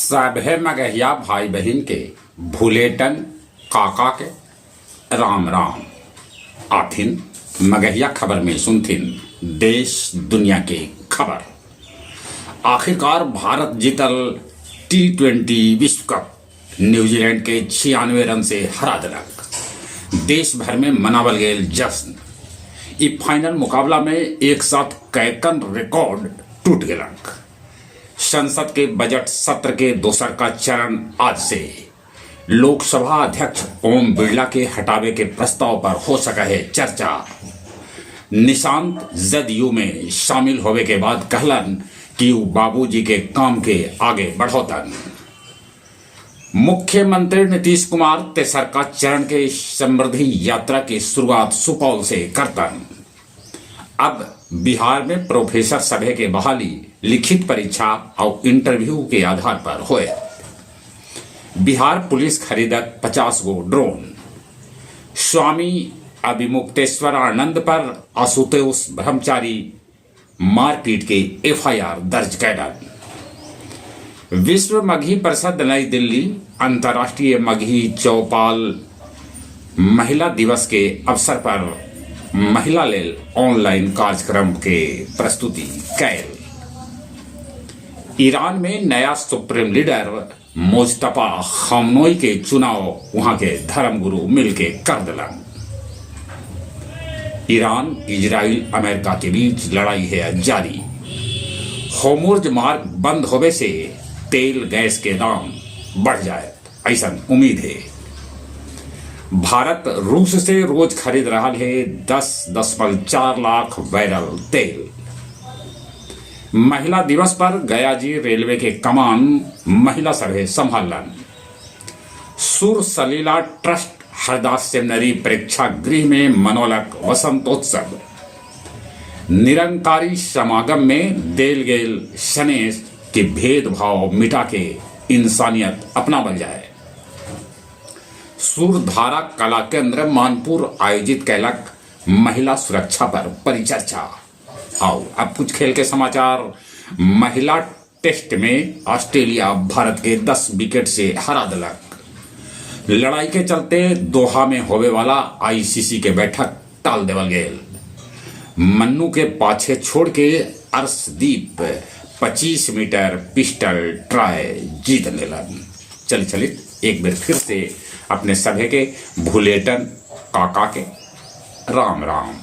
सभे मगहिया भाई बहन के भूलेटन काका के राम राम आथिन मगहिया खबर में सुनथिन देश दुनिया के खबर। आखिरकार भारत जीतल T20 विश्व कप न्यूजीलैंड के 96 रन से हरा दिलक। देश भर में मनावल गेल जश्न। इ फाइनल मुकाबला में एक साथ कैकन रिकॉर्ड टूट गेलक। संसद के बजट सत्र के दोसर का चरण आज से। लोकसभा अध्यक्ष ओम बिरला के हटावे के प्रस्ताव पर हो सका है चर्चा। निशांत जदयू में शामिल होवे के बाद कहलन कि वो बाबूजी के काम के आगे बढ़ोतन। मुख्यमंत्री नीतीश कुमार तेसर का चरण के समृद्धि यात्रा की शुरुआत सुपौल से करतन। अब बिहार में प्रोफेसर सभे के बहाली लिखित परीक्षा और इंटरव्यू के आधार पर होए। बिहार पुलिस खरीदक 50 गो ड्रोन। स्वामी अभिमुक्तेश्वर आनंद पर आशुतोष ब्रह्मचारी मारपीट के FIR दर्ज कैलन। विश्व मगही परिषद नई दिल्ली अंतर्राष्ट्रीय मगही चौपाल महिला दिवस के अवसर पर महिला लेल ऑनलाइन कार्यक्रम के प्रस्तुति कैल। ईरान में नया सुप्रीम लीडर मुस्तफा खामनोई के चुनाव वहां के धर्मगुरु मिलके कर दिलन। ईरान इजराइल अमेरिका के बीच लड़ाई है जारी। होर्मुज मार्ग बंद होवे से तेल गैस के दाम बढ़ जाए ऐसा उम्मीद है। भारत रूस से रोज खरीद रहा है 10.4 लाख बैरल तेल। महिला दिवस पर गयाजी रेलवे के कमान महिला सभे संभालन। सुर सलीला ट्रस्ट हरदास सेमिनरी परीक्षा गृह में मनोलक वसंतोत्सव। निरंकारी समागम में देल गेल सनेश के भेदभाव मिटा के इंसानियत अपना बन जाए। सुरधारा कला केंद्र मानपुर आयोजित कैलक महिला सुरक्षा पर परिचर्चा। आओ अब कुछ खेल के समाचार। महिला टेस्ट में ऑस्ट्रेलिया भारत के 10 विकेट से हरा दिलक। लड़ाई के चलते दोहा में होवे वाला ICC के बैठक टाल देवल गेल। मन्नू के पाछे छोड़ के अर्शदीप 25 मीटर पिस्टल ट्राई जीत लेलन। चलित एक बार फिर से अपने सभे के भूलेटन काका के राम राम।